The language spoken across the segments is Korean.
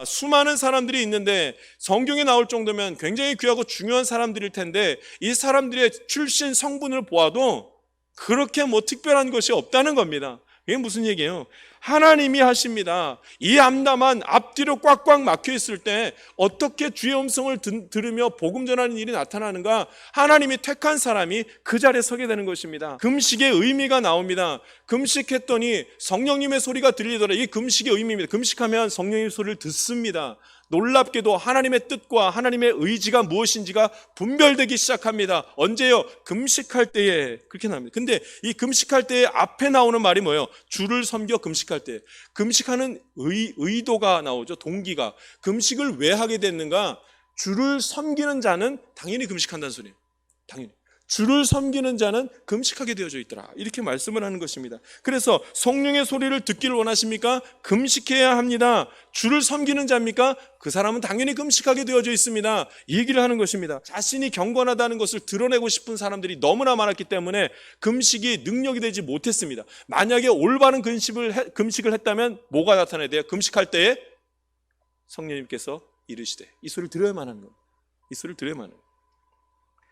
수많은 사람들이 있는데 성경에 나올 정도면 굉장히 귀하고 중요한 사람들일 텐데 이 사람들의 출신 성분을 보아도 그렇게 특별한 것이 없다는 겁니다. 이게 무슨 얘기예요? 하나님이 하십니다. 이 암담한 앞뒤로 꽉꽉 막혀 있을 때 어떻게 주의 음성을 들으며 복음 전하는 일이 나타나는가? 하나님이 택한 사람이 그 자리에 서게 되는 것입니다. 금식의 의미가 나옵니다. 금식했더니 성령님의 소리가 들리더라. 이 금식의 의미입니다. 금식하면 성령님의 소리를 듣습니다. 놀랍게도 하나님의 뜻과 하나님의 의지가 무엇인지가 분별되기 시작합니다. 언제요? 금식할 때에 그렇게 나옵니다. 근데 이 금식할 때에 앞에 나오는 말이 뭐예요? 주를 섬겨 금식할 때. 금식하는 의도가 나오죠. 동기가. 금식을 왜 하게 됐는가? 주를 섬기는 자는 당연히 금식한다는 소리예요. 당연히. 주를 섬기는 자는 금식하게 되어져 있더라. 이렇게 말씀을 하는 것입니다. 그래서 성령의 소리를 듣기를 원하십니까? 금식해야 합니다. 주를 섬기는 자입니까? 그 사람은 당연히 금식하게 되어져 있습니다. 이 얘기를 하는 것입니다. 자신이 경건하다는 것을 드러내고 싶은 사람들이 너무나 많았기 때문에 금식이 능력이 되지 못했습니다. 만약에 올바른 금식을 했다면 뭐가 나타나야 돼요? 금식할 때에 성령님께서 이르시되, 이 소리를 들어야만 하는 거예요. 이 소리를 들어야만 하는 거예요.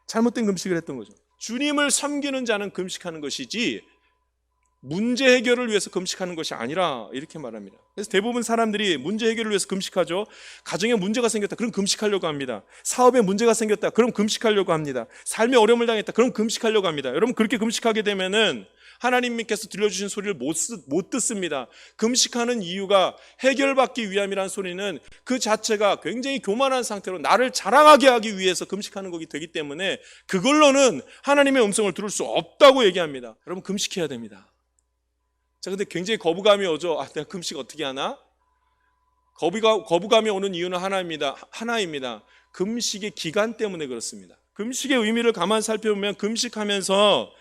잘못된 금식을 했던 거죠. 주님을 섬기는 자는 금식하는 것이지 문제 해결을 위해서 금식하는 것이 아니라 이렇게 말합니다. 그래서 대부분 사람들이 문제 해결을 위해서 금식하죠. 가정에 문제가 생겼다. 그럼 금식하려고 합니다. 사업에 문제가 생겼다. 그럼 금식하려고 합니다. 삶에 어려움을 당했다. 그럼 금식하려고 합니다. 여러분, 그렇게 금식하게 되면은 하나님께서 들려주신 소리를 못 듣습니다. 금식하는 이유가 해결받기 위함이라는 소리는 그 자체가 굉장히 교만한 상태로 나를 자랑하게 하기 위해서 금식하는 것이 되기 때문에 그걸로는 하나님의 음성을 들을 수 없다고 얘기합니다. 여러분, 금식해야 됩니다. 자, 근데 굉장히 거부감이 오죠. 내가 금식 어떻게 하나? 거부감이 오는 이유는 하나입니다. 금식의 기간 때문에 그렇습니다. 금식의 의미를 가만 살펴보면 금식하면서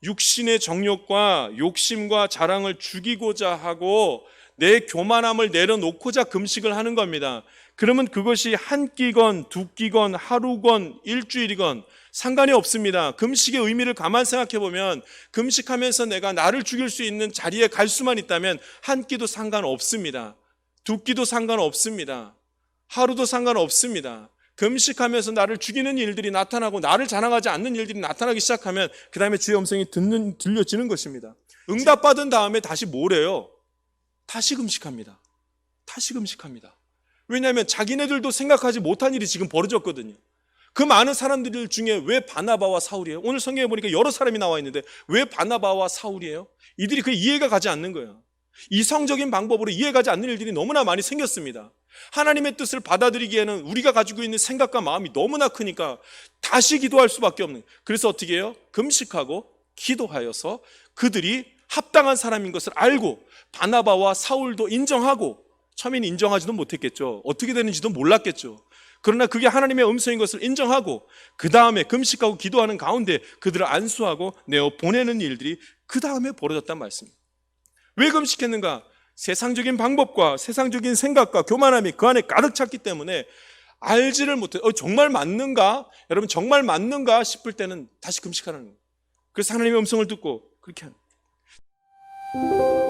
육신의 정욕과 욕심과 자랑을 죽이고자 하고 내 교만함을 내려놓고자 금식을 하는 겁니다. 그러면 그것이 한 끼건 두 끼건 하루건 일주일이건 상관이 없습니다. 금식의 의미를 가만 생각해 보면 금식하면서 내가 나를 죽일 수 있는 자리에 갈 수만 있다면 한 끼도 상관없습니다. 두 끼도 상관없습니다. 하루도 상관없습니다. 금식하면서 나를 죽이는 일들이 나타나고 나를 자랑하지 않는 일들이 나타나기 시작하면 그 다음에 주의 음성이 들려지는 것입니다. 응답받은 다음에 다시 뭐래요? 다시 금식합니다. 다시 금식합니다. 왜냐하면 자기네들도 생각하지 못한 일이 지금 벌어졌거든요. 그 많은 사람들 중에 왜 바나바와 사울이에요? 오늘 성경에 보니까 여러 사람이 나와 있는데 왜 바나바와 사울이에요? 이들이 그 이해가 가지 않는 거예요. 이성적인 방법으로 이해가지 않는 일들이 너무나 많이 생겼습니다. 하나님의 뜻을 받아들이기에는 우리가 가지고 있는 생각과 마음이 너무나 크니까 다시 기도할 수밖에 없는. 그래서 어떻게 해요? 금식하고 기도하여서 그들이 합당한 사람인 것을 알고 바나바와 사울도 인정하고, 처음에는 인정하지도 못했겠죠. 어떻게 되는지도 몰랐겠죠. 그러나 그게 하나님의 음성인 것을 인정하고 그 다음에 금식하고 기도하는 가운데 그들을 안수하고 내어 보내는 일들이 그 다음에 벌어졌단 말씀입니다. 왜 금식했는가? 세상적인 방법과 세상적인 생각과 교만함이 그 안에 가득 찼기 때문에 알지를 못해. 정말 맞는가? 여러분, 정말 맞는가 싶을 때는 다시 금식하는 거예요. 그래서 하나님의 음성을 듣고 그렇게 하는 거예요.